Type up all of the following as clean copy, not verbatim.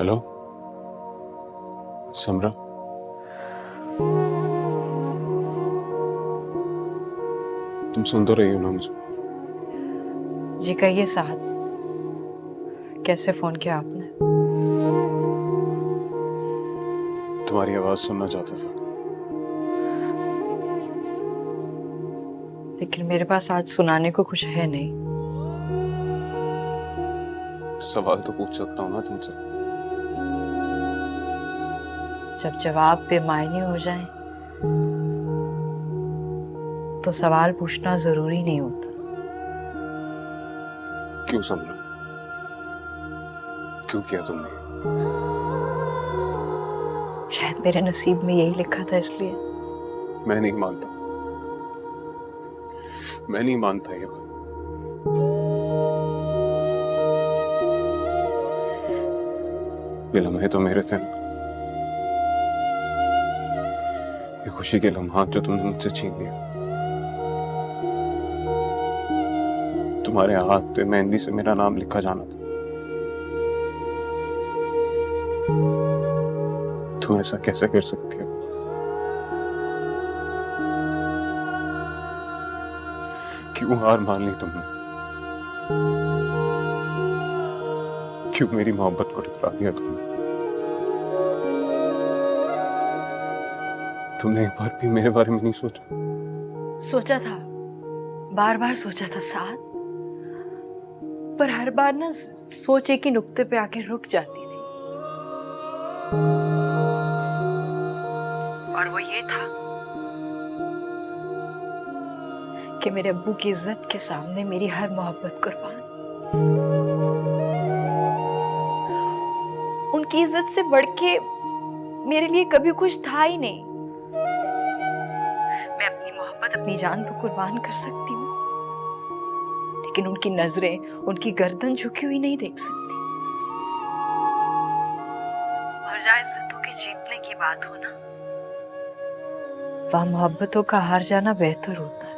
Hello समरा, तुम सुन तो रही हो ना मुझे? जी कहिए साहब, कैसे फोन किया आपने? तुम्हारी आवाज सुनना चाहता था। लेकिन मेरे पास आज सुनाने को कुछ है नहीं। सवाल तो पूछ सकता हूँ ना तुमसे। जब जवाब बेमायने हो जाए तो सवाल पूछना जरूरी नहीं होता। क्यों समरा, क्यों किया तुमने? शायद मेरे नसीब में यही लिखा था इसलिए। मैं नहीं मानता, मैं नहीं मानता ये बात। ये लम्हे तो मेरे थे ना, ये खुशी के लम्हात जो तुमने मुझसे छीन लिया। तुम्हारे हाथ पे मेहंदी से मेरा नाम लिखा जाना था। तुम ऐसा कैसे कर सकती हो? क्यों हार मान ली तुमने? क्यों मेरी मोहब्बत को ठुकरा दिया तुमने? तुमने एक बार भी मेरे बारे में नहीं सोचा? सोचा था, बार बार सोचा था साथ, पर हर बार ना सोच एक ही नुक्ते पे आके रुक जाती थी। और वो ये था कि मेरे अब्बू की इज्जत के सामने मेरी हर मोहब्बत कुर्बान। उनकी इज्जत से बढ़ के मेरे लिए कभी कुछ था ही नहीं। मैं अपनी मोहब्बत, अपनी जान तो कुर्बान कर सकती हूँ, लेकिन उनकी नजरें, उनकी गर्दन झुकी हुई नहीं देख सकती। और जहाँ इज्जतों के जीतने की बात हो ना, वहाँ मोहब्बतों का हार जाना बेहतर होता है।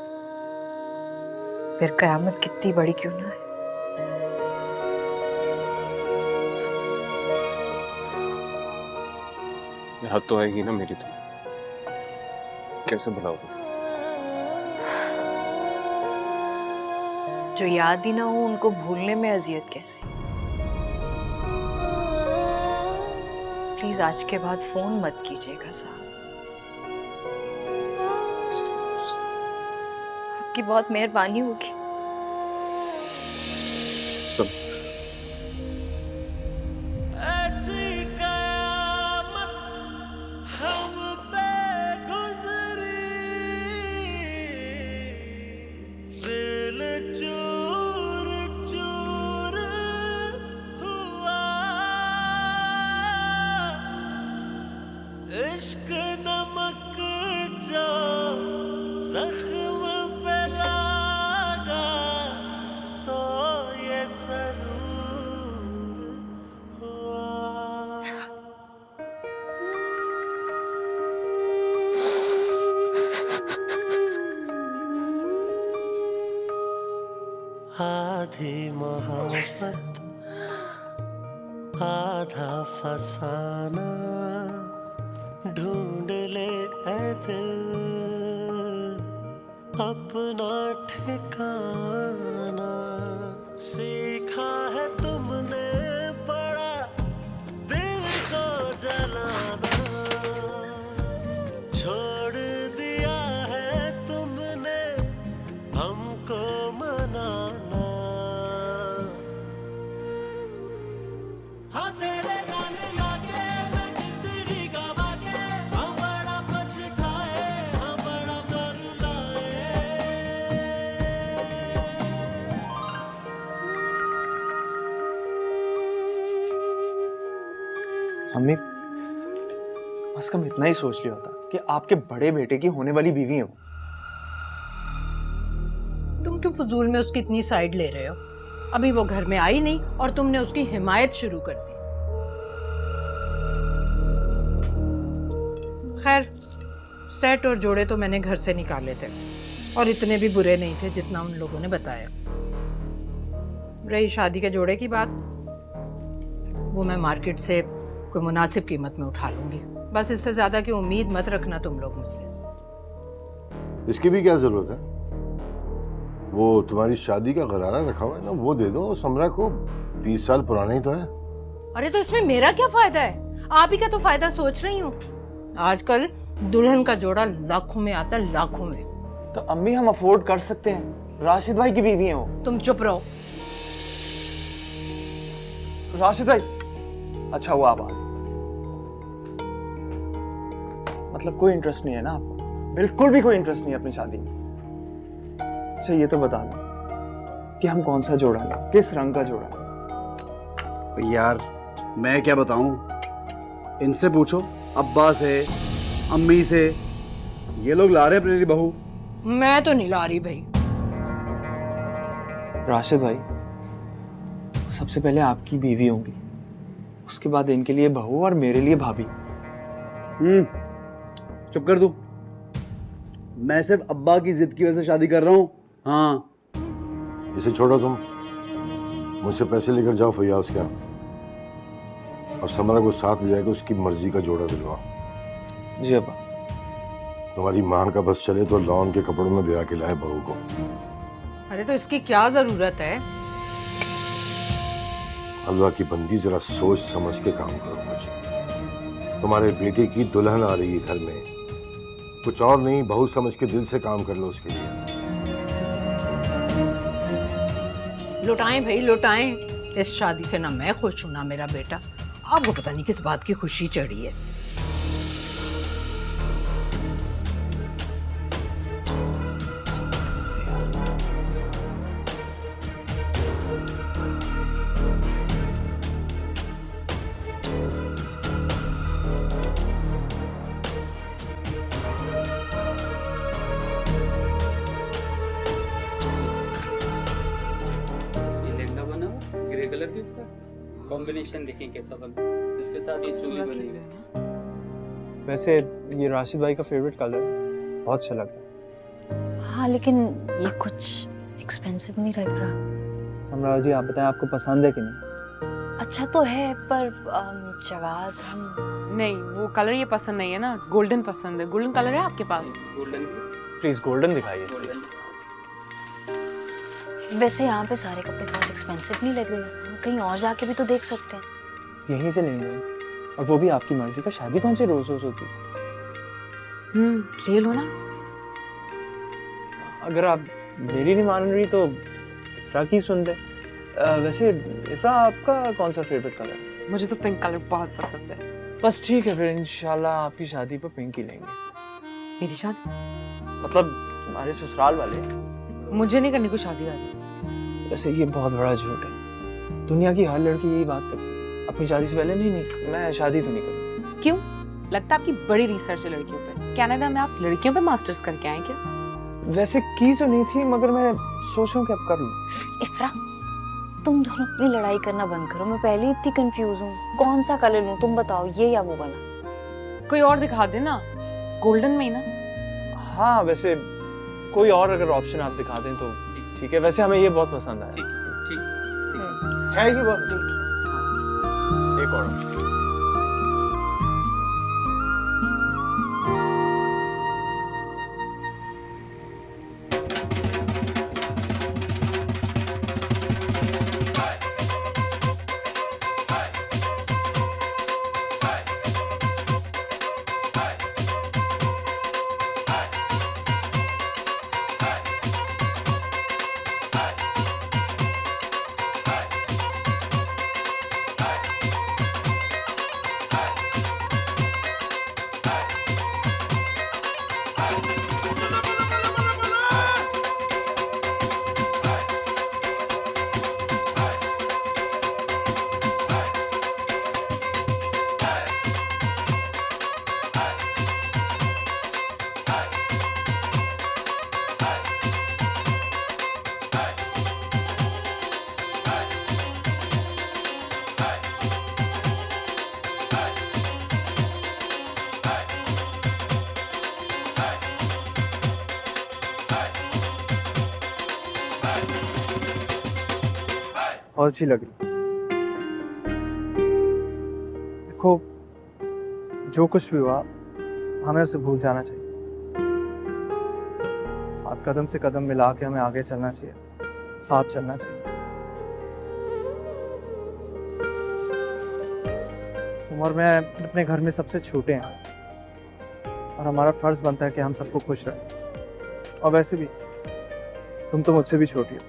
फिर कयामत कितनी बड़ी क्यों ना है। याद तो आएगी ना मेरी? तुम कैसे भुलाओगे? जो याद ही ना हो उनको भूलने में अजियत कैसी। प्लीज आज के बाद फोन मत कीजिएगा साहब। आपकी बहुत मेहरबानी होगी। सब ऐसी कयामत हम पे गुजरी, दिल चूर चूर हुआ, इश्क नमक जो जख्म पे लगा तो ये सरूर हुआ। आधी मोहब्बत आधा फसाना, ढूंढ ले ऐ दिल अपना ठिकाना। सीखा है तुमने बड़ा दिल को जलाना, छोड़ दिया है तुमने हमको मनाना। हाँ तेरे गाने लाके मैं जिंदगी गवा के, हम बड़ा पछताए, हम बड़ा पछताए। मम्मी, बस कम इतना ही सोच लिया होता कि आपके बड़े बेटे की होने वाली बीवी है वो। तुम क्यों फजूल में उसकी इतनी साइड ले रहे हो? अभी वो घर में आई नहीं और तुमने उसकी हिमायत शुरू कर दी। खैर, सेट और जोड़े तो मैंने घर से निकाले थे और इतने भी बुरे नहीं थे जितना उन लोगों ने बताया। रही शादी के जोड़े की बात, वो मैं मार्केट से कोई मुनासिब कीमत में उठा लूंगी। बस इससे ज्यादा की उम्मीद मत रखना तुम लोग मुझसे। इसकी भी क्या जरूरत है? वो तुम्हारी शादी का गरारा रखा हुआ है ना, वो दे दो समरा को। 20 साल पुराना ही तो है। अरे तो इसमें मेरा क्या फायदा है? आप ही का तो फायदा सोच रही हूँ। आजकल दुल्हन का जोड़ा लाखों में आता है, लाखों में। तो अम्मी हम अफोर्ड कर सकते हैं, राशिद भाई की बीवी है वो। तुम चुप रहो। राशिद भाई, अच्छा हुआ आप आ गए। मतलब कोई इंटरेस्ट नहीं है ना आपको? बिल्कुल भी कोई इंटरेस्ट नहीं है अपनी शादी में? अच्छा ये तो बता दो कि हम कौन सा जोड़ा लें, किस रंग का जोड़ा लें? यार मैं क्या बताऊं, इनसे पूछो, अब्बा से, अम्मी से। ये लोग ला रहे हैं अपनी बहू। मैं तो नहीं ला रही भाई। राशिद भाई, सबसे पहले आपकी बीवी होंगी, उसके बाद इनके लिए बहू और मेरे लिए भाभी। चुप कर दू। मैं सिर्फ अब्बा की जिद की वजह से शादी कर रहा हूँ। हाँ, इसे छोड़ो तुम, मुझसे पैसे लेकर जाओ फैयाज के यहाँ और समरा को साथ ले जाकर उसकी मर्जी का जोड़ा दिलवाओ। जी अब्बा। तुम्हारी मान का बस चले तो लॉन के कपड़ों में ब्याह के लाए बहू को। अरे तो इसकी क्या जरूरत है? अल्लाह की बंदी, जरा सोच समझ के काम करो। मुझे तुम्हारे बेटे की दुल्हन आ रही है घर में, कुछ और नहीं, बहू समझ के दिल से काम कर लो उसके लिए। लुटाएं भाई लुटाएं। इस शादी से ना मैं खुश हूं ना मेरा बेटा। आपको पता नहीं किस बात की खुशी चढ़ी है। ग्रे कलर के ऊपर कॉम्बिनेशन देखें कैसा बना, इसके साथ ये चोली बनी है। वैसे ये राशिद भाई का फेवरेट कलर, बहुत अच्छा लग रहा है। हाँ लेकिन ये कुछ एक्सपेंसिव नहीं लग रहा। समरा जी आप बताएं, आपको पसंद है कि नहीं? अच्छा तो है पर जवाद हम नहीं, वो कलर ये पसंद नहीं है ना, गोल्डन पसंद है। गोल्डन कलर है आपके पास? गोल्डन प्लीज गोल्डन दिखाइए प्लीज। वैसे यहाँ पे सारे कपड़े बहुत एक्सपेंसिव नहीं लग रहे। हम कहीं और जाके भी तो देख सकते हैं। यहीं से लेंगे, और वो भी आपकी मर्जी का। शादी कौन सी रोज रोज होती? ले लो ना। अगर आप मेरी नहीं मान रही तो इफ्रा की सुन ले। वैसे इफ्रा आपका कौन सा फेवरेट कलर है? मुझे तो पिंक कलर बहुत पसंद है। बस ठीक है, फिर इंशाल्लाह आपकी शादी पर पिंक ही लेंगे। मेरी शादी? मतलब हमारे ससुराल वाले। मुझे नहीं करनी कोई शादी वादी। वैसे ये बहुत बड़ा झूठ है। दुनिया की हर लड़की यही बात करती है अपनी शादी से पहले। नहीं मैं शादी तो नहीं करूँगी। क्यों? लगता है आपकी बड़ी रिसर्च है लड़कियों पे। कनाडा में आप लड़कियों पे मास्टर्स करके आए क्या? वैसे की तो नहीं थी, मगर मैं सोच रहा हूँ कि अब कर लूँ। इफ्रा तुम दोनों अपनी लड़ाई करना बंद करो। मैं पहले इतनी कंफ्यूज हूँ, कौन सा कलर लूँ? तुम बताओ, ये या वो वाला? कोई और दिखा दे ना, गोल्डन में ही ना। हाँ वैसे कोई और अगर ऑप्शन आप दिखा दें तो ठीक है। वैसे हमें ये बहुत पसंद आया। ठीक है ये बहुत। एक और option। बहुत अच्छी लग रही। देखो जो कुछ भी हुआ हमें उसे भूल जाना चाहिए। साथ कदम से कदम मिला के हमें आगे चलना चाहिए, साथ चलना चाहिए। तुम और मैं अपने घर में सबसे छोटे हैं और हमारा फर्ज बनता है कि हम सबको खुश रखें। और वैसे भी तुम तो मुझसे भी छोटी हो।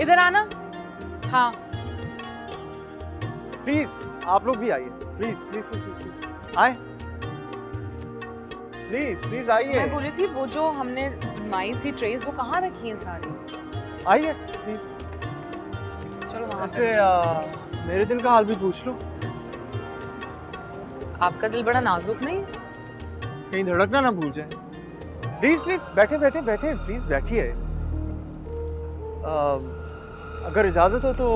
इधर आना। हाँ प्लीज आप लोग भी आइए, प्लीज प्लीज प्लीज प्लीज आए, प्लीज प्लीज आइए। मैं बोली थी वो जो हमने बनवाई थी ट्रेस वो कहाँ रखी है सारी? आइए प्लीज। चलो वहाँ ऐसे मेरे दिल का हाल भी पूछ लो। आपका दिल बड़ा नाजुक नहीं है? कहीं धड़कना ना भूल जाए। प्लीज प्लीज बैठे बैठे बैठे प्लीज बैठिए। अगर इजाजत हो तो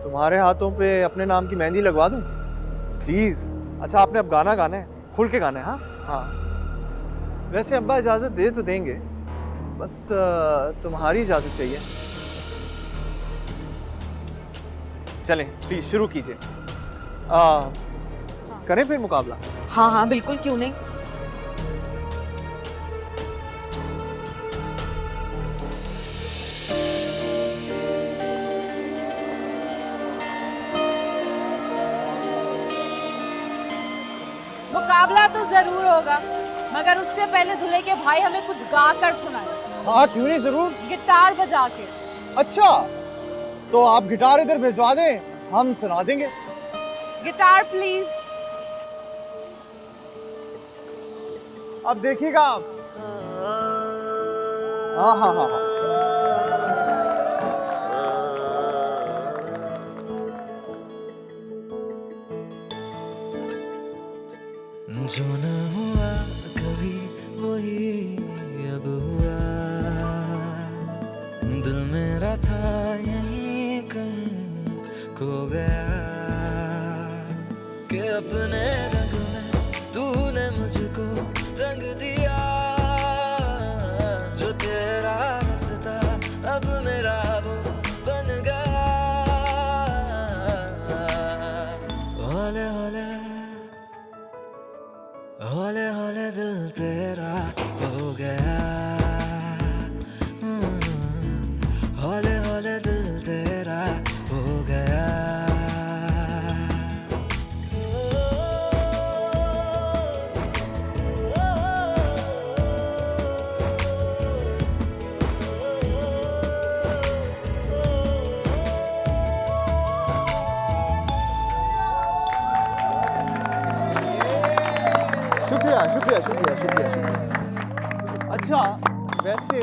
तुम्हारे हाथों पे अपने नाम की मेहंदी लगवा दूं प्लीज। अच्छा आपने अब गाना गाना है, खुल के गाना है। हाँ हाँ वैसे अब्बा इजाजत दे तो देंगे, बस तुम्हारी इजाजत चाहिए। चलें प्लीज शुरू कीजिए। करें फिर मुकाबला? हाँ हाँ बिल्कुल, क्यों नहीं। मुकाबला तो जरूर होगा, मगर उससे पहले दूल्हे के भाई हमें कुछ गा कर सुनाए। हाँ क्यों नहीं, जरूर। गिटार बजा के। अच्छा तो आप गिटार इधर भिजवा दें, हम सुना देंगे। Guitar please. अब देखिएगा आप। हाँ हाँ हाँ हाँ जो न हुआ कभी वही अब हुआ, दिल मेरा था यहीं कहीं खो गया, कि अपने रंग में तूने मुझको रंग दिया, जो तेरा रास्ता शुक्रिया शुक्रिया शुक्रिया शुक्रिया शुक्रिया। अच्छा वैसे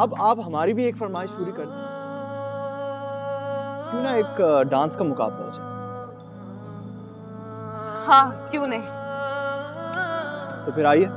अब आप हमारी भी एक फरमाइश पूरी कर दें, क्यों ना एक डांस का मुकाबला हो जाए। हाँ क्यों नहीं। तो फिर आइए।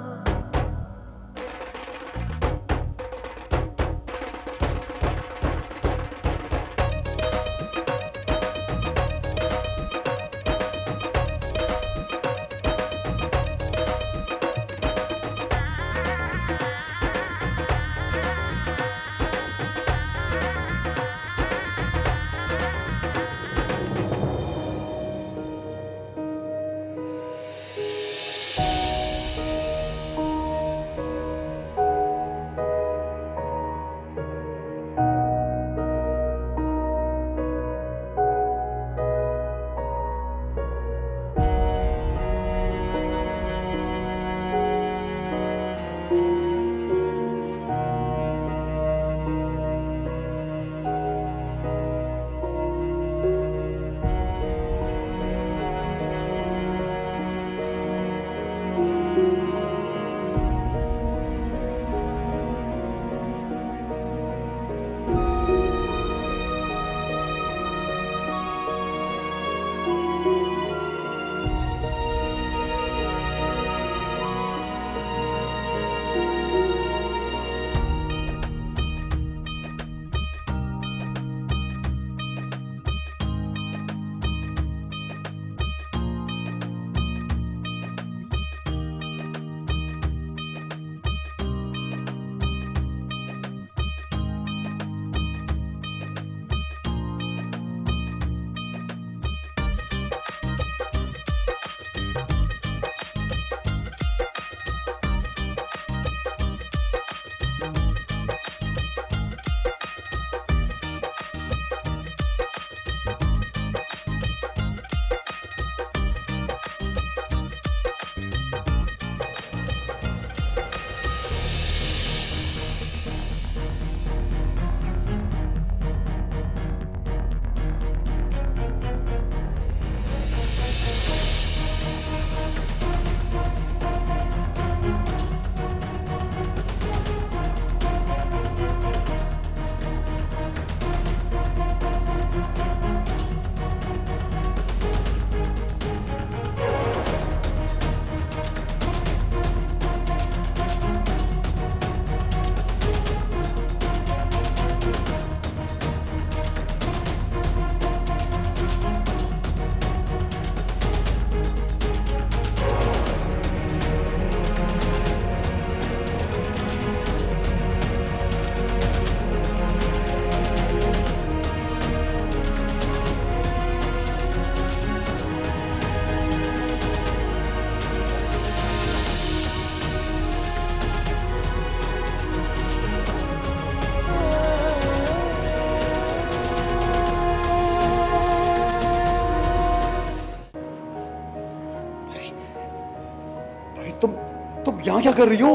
तुम यहाँ क्या कर रही हो?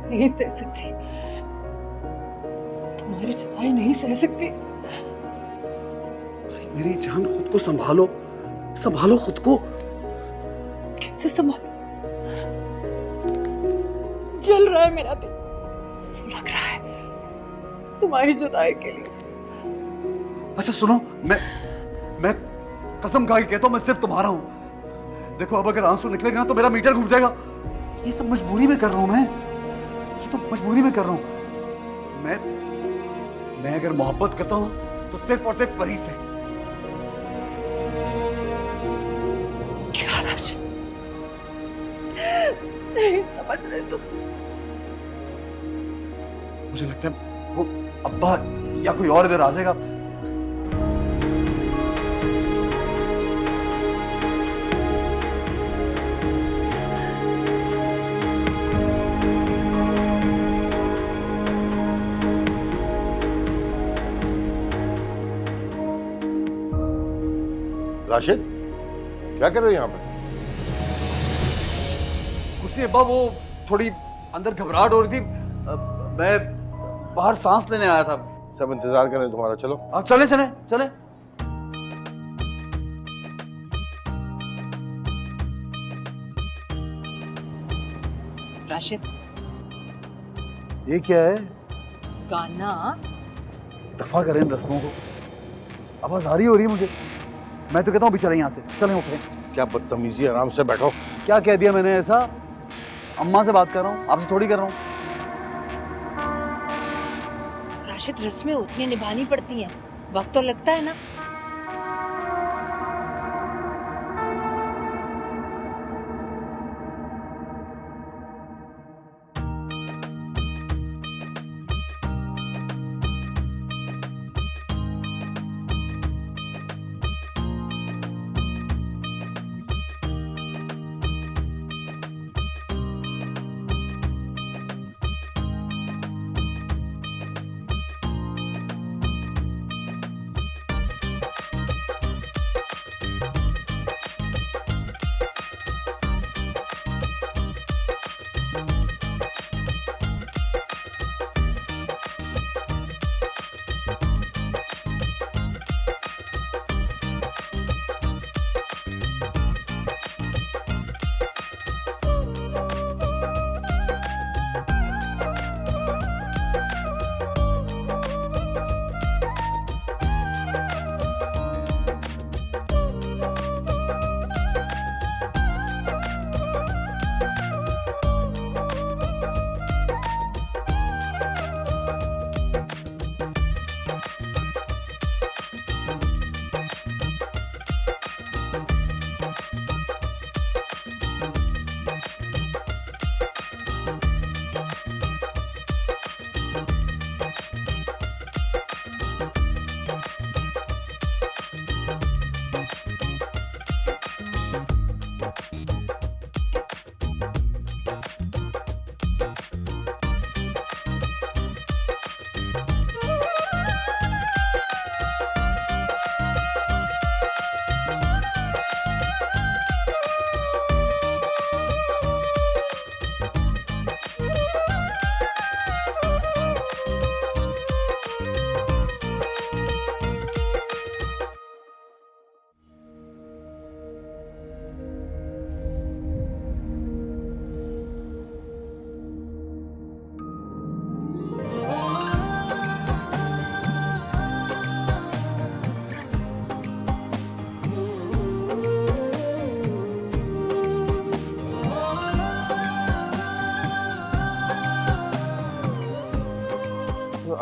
नहीं सह सकती, तुम्हारी जुदाई नहीं सह सकती। मेरी जान, खुद को संभालो, संभालो खुद को। कैसे संभालो? जल रहा है मेरा दिल, सुलग रहा है तुम्हारी जुदाई के लिए। अच्छा सुनो, मैं कसम खा के कहता हूं, मैं सिर्फ तुम्हारा हूं। देखो अब अगर आंसू निकलेगा ना तो मेरा मीटर घूम जाएगा। ये सब मजबूरी में कर रहा हूं मैं, ये तो मजबूरी में कर रहा हूं। मैं अगर मोहब्बत करता हूं तो सिर्फ और सिर्फ परी से। क्या राज, नहीं समझ रहे तुम। मुझे लगता है वो अब्बा या कोई और इधर आ जाएगा। राशिद, क्या कर रहे हो यहाँ पे? कुछ नहीं अब्बा, वो थोड़ी अंदर घबराहट हो रही थी, मैं बाहर सांस लेने आया था। सब इंतजार करें तुम्हारा, चलो। आप चले चले चले। राशिद, ये क्या है? गाना। दफा करें इन रस्मों को, आवाज आ रही हो रही है मुझे। मैं तो कहता हूँ अभी चलें यहाँ से, चलें उठें। क्या बदतमीजी, आराम से बैठो। क्या कह दिया मैंने ऐसा? अम्मा से बात कर रहा हूँ, आपसे थोड़ी कर रहा हूँ। राशिद, रस्में उतनी निभानी पड़ती हैं, वक्त तो लगता है ना।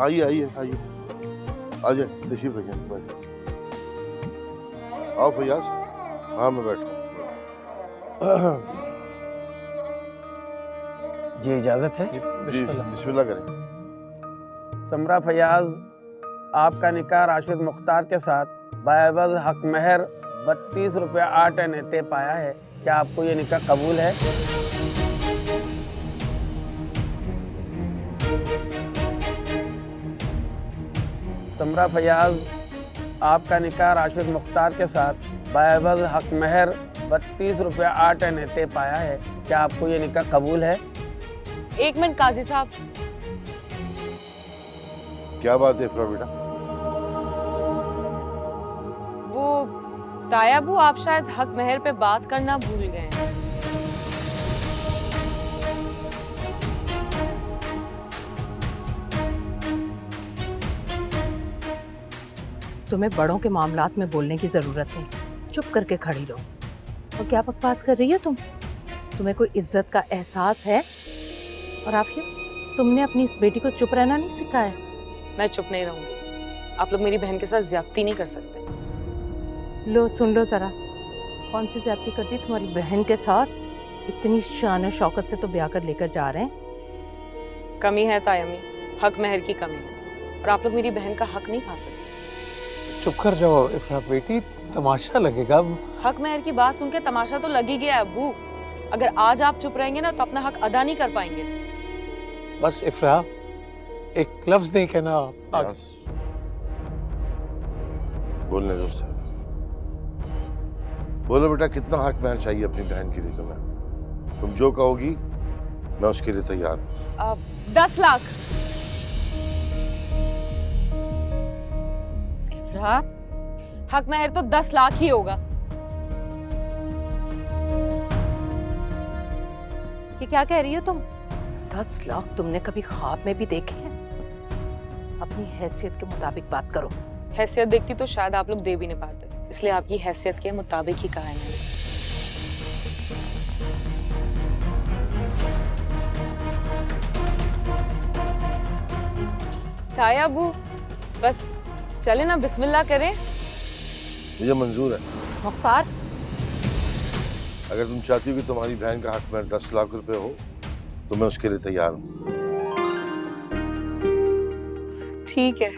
आइए आइए आइए, आ जाए, तशरीफ रखें, बैठो। आओ फैयाज। हाँ मैं बैठा। जी इजाजत है? जी बिस्मिल्लाह करें। समरा फयाज, आपका निकाह राशिद मुख्तार के साथ बायवज हक महर 32 रुपया 8 आने तय पाया है। क्या आपको ये निकाह कबूल है? समरा फयाज, आपका निकाह राशिद मुख्तार के साथ बायवज हक महर 32 रुपया 8 आने तय पाया है। क्या आपको ये निकाह कबूल है? एक मिनट काजी साहब, क्या बात है इफ्रा बेटा? वो तायाबू, आप शायद हक महर पे बात करना भूल गए हैं। तुम्हें बड़ों के मामलात में बोलने की जरूरत नहीं, चुप करके खड़ी रहो। और क्या बकवास कर रही हो तुम? तुम्हें कोई इज्जत का एहसास है? और आफिया, तुमने अपनी इस बेटी को चुप रहना नहीं सिखाया। मैं चुप नहीं रहूंगी। आप लोग मेरी बहन के साथ ज्यादती नहीं कर सकते। लो सुन लो जरा, कौन सी ज्यादती कर दी तुम्हारी बहन के साथ? इतनी शान और शौकत से तो ब्याह कर लेकर जा रहे हैं। कमी है तायमी, हक महर की कमी है, और आप लोग मेरी बहन का हक नहीं खा सकते। चुप कर जाओ इफ्रा बेटी, तमाशा लगेगा। हक महर की बात सुन के तमाशा तो लग ही गया अब्बू। अगर आज आप चुप रहेंगे ना तो अपना हक अदा नहीं कर पाएंगे। बस इफ्रा, एक लफ्ज नहीं कहना। बोलने दो सर। बोलो बेटा, कितना हक महर चाहिए अपनी बहन के लिए तुम्हें? तुम जो कहोगी मैं उसके लिए तैयार हूं। 10 लाख। इफ्रा, हक महर तो 10 लाख ही होगा। कि क्या कह रही हो तुम? 10 लाख तुमने कभी ख्वाब में भी देखे हैं? अपनी हैसियत के मुताबिक बात करो। हैसियत देखती तो शायद आप लोग दे भी नहीं पाते, इसलिए आपकी हैसियत के मुताबिक ही कहा है मैंने। ताया अबू, बस चले ना, बिस्मिल्लाह करें। मुझे मंजूर है। मुख्तार, अगर तुम चाहती हो कि तुम्हारी बहन का हक में 10 लाख रुपए हो तो मैं उसके लिए तैयार हूँ। ठीक है।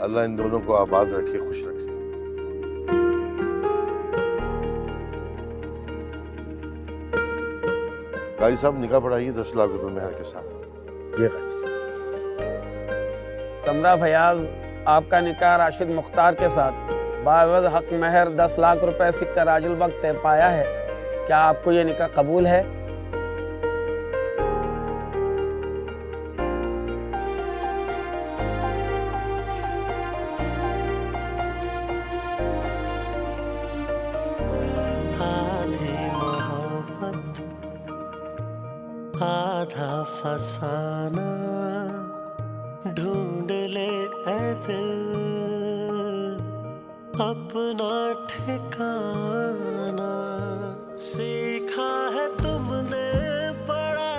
अल्लाह इन दोनों को आबाद रखे, खुश रखे। काजी साहब निकाह पढ़ाइए 10 लाख रुपए मेहर के साथ। समरा फयाज, आपका निकाह राशिद मुख्तार के साथ बावज हक महर 10 लाख रुपए सिक्का राजुल वक्त तय पाया है। क्या आपको ये निकाह कबूल है? आधी मोहब्बत आधा फसाना, ढूंढ ले ऐ दिल अपना ठिकाना। सीखा है तुमने बड़ा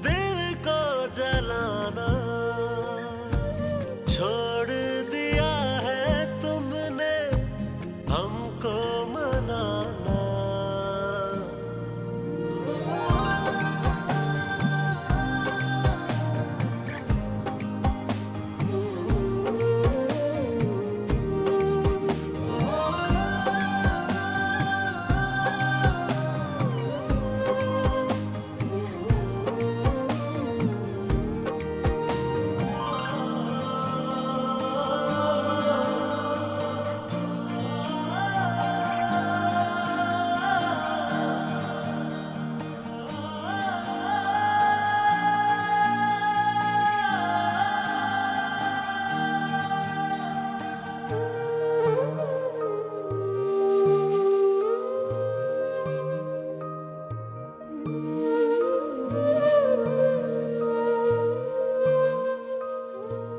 दिल को जलाना, छोड़ दिया है तुमने हमको मनाना।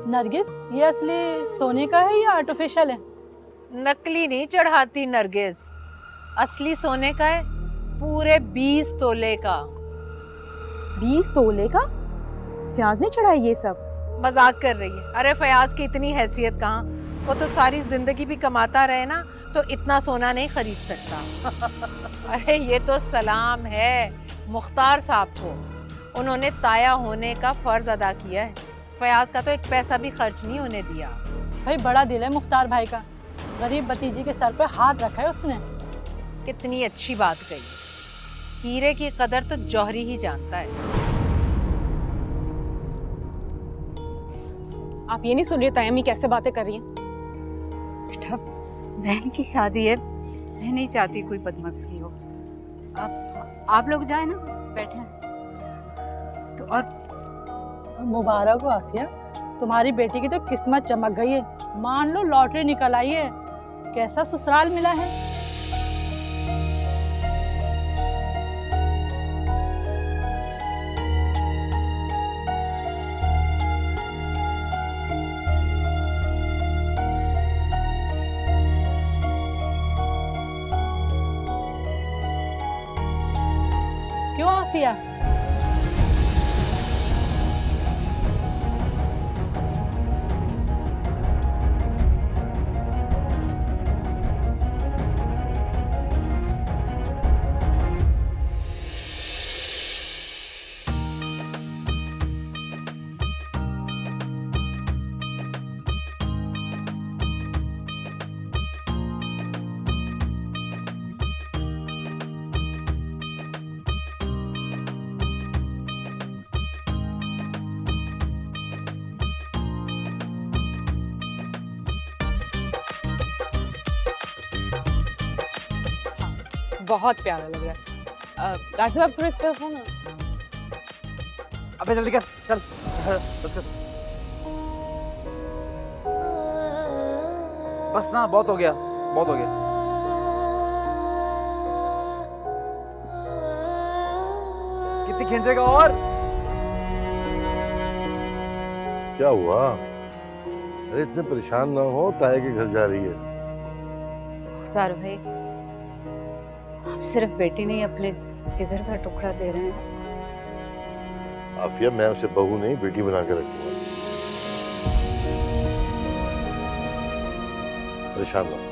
नरगिस, ये असली सोने का है या आर्टिफिशियल है? नकली नहीं चढ़ाती नरगिस, असली सोने का है, पूरे 20 तोले का। 20 तोले का? फयाज ने चढ़ाया ये सब? मजाक कर रही है? अरे फयाज की इतनी हैसियत कहाँ, वो तो सारी जिंदगी भी कमाता रहे ना तो इतना सोना नहीं खरीद सकता। अरे ये तो सलाम है मुख्तार साहब को, उन्होंने ताया होने का फर्ज अदा किया है। फयाज का तो एक पैसा भी खर्च नहीं होने दिया। भाई बड़ा दिल है मुख्तार भाई का, गरीब भतीजी के सर पे हाथ रखा है उसने। कितनी अच्छी बात कही, हीरे की कदर तो जौहरी ही जानता है। आप ये नहीं सुन रही ताया अम्मी कैसे बातें कर रही हैं? बेटा, बहन की शादी है, मैं नहीं चाहती कोई बदमस्ती हो। आप लोग जाए ना, बैठे हैं। तो और मुबारक हो आफिया, तुम्हारी बेटी की तो किस्मत चमक गई है। मान लो लॉटरी निकल आई है। कैसा ससुराल मिला है। क्यों आफिया? बहुत प्यारा लग रहा है। राशिद आप थोड़े इस तरफ हो ना। अबे जल्दी कर, चल बस कर। बस ना, बहुत हो गया, बहुत हो गया। कितनी खींचेगा और? क्या हुआ? अरे इतने परेशान ना हो, ताया के घर जा रही है। मुख्तार भाई, आप सिर्फ बेटी नहीं अपने जिगर का टुकड़ा दे रहे हैं। आफिया, मैं उसे बहू नहीं बेटी बना के रखूंगा। परेशान ना हो।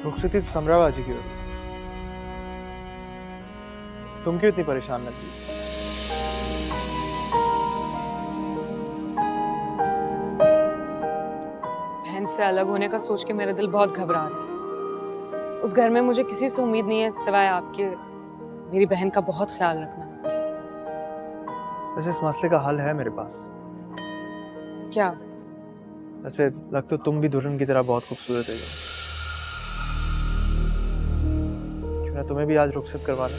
रुखसती तो समरा बाजी की होगी, तुम क्यों इतनी परेशान लगती? बहन से अलग होने का सोच के मेरा दिल बहुत घबरा रहा है। उस घर में मुझे किसी से उम्मीद नहीं है सिवाय आपके। मेरी बहन का बहुत ख्याल रखना। वैसे इस मसले का हल है मेरे पास। क्या? वैसे लग तो तुम भी दुल्हन की तरह बहुत खूबसूरत है, क्यों ना तुम्हें भी आज रुखसत करवा लें।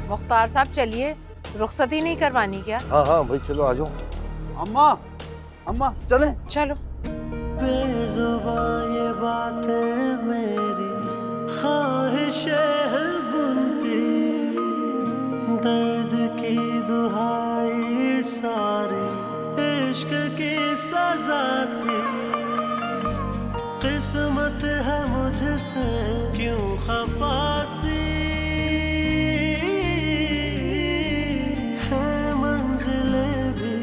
मुख्तार साहब चलिए, रुखसती नहीं करवानी क्या? हाँ हाँ भाई चलो आ जाओ। अम्मा, अम्मा चलें? चलो। बेजुबान ये बातें मेरी ख्वाहिशें हैं बुनती, दर्द की दुहाई सारी इश्क की सजा थी। किस्मत है मुझसे क्यों खफासी, है मंजिले भी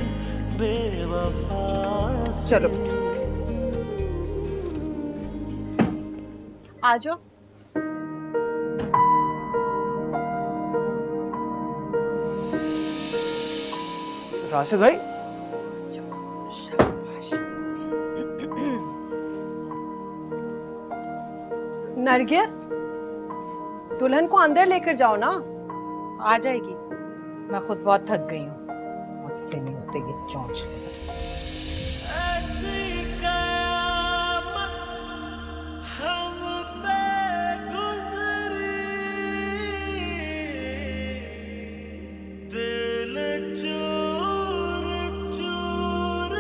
बेवफा। चलो आ जाओ। राशिद भाई, नरगिस, दुल्हन को अंदर लेकर जाओ ना। आ जाएगी, मैं खुद बहुत थक गई हूँ, मुझसे नहीं होते ये चोंचले। ऐसी कयामत हम पे गुजरी, दिल चूर चूर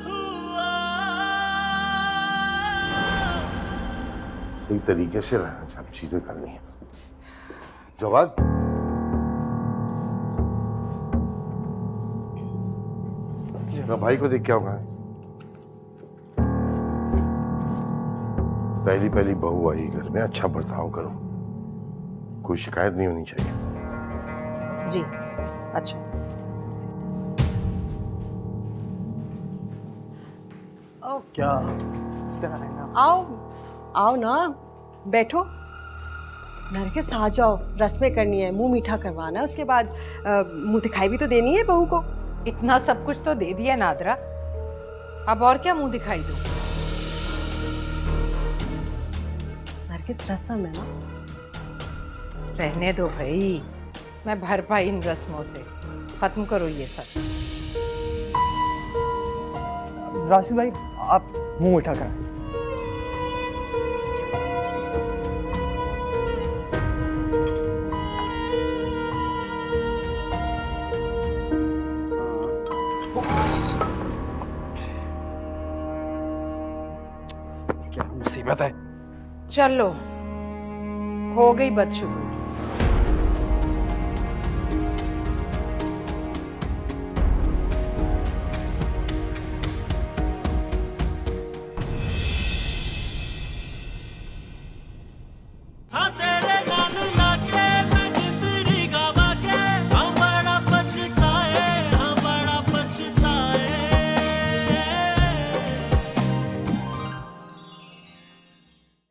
हुआ। सही तरीके से रहना, सब चीजें करनी है। जवाब अपना भाई को देख क्या होगा। पहली पहली बहू आई घर में, अच्छा बर्ताव करो, कोई शिकायत नहीं होनी चाहिए। जी अच्छा। क्या आओ आओ ना, बैठो। नरगिस आ जाओ, रस्में करनी है, मुंह मीठा करवाना है, उसके बाद मुंह दिखाई भी तो देनी है बहू को। इतना सब कुछ तो दे दिया नादरा, अब और क्या मुंह दिखाई दूं? नरगिस रस्म है ना। रहने दो भाई, मैं भर पाई इन रस्मों से, खत्म करो ये सब। राशिद भाई, आप मुंह मीठा करें। क्या मुसीबत है? चलो, हो गई बदशुगुनी।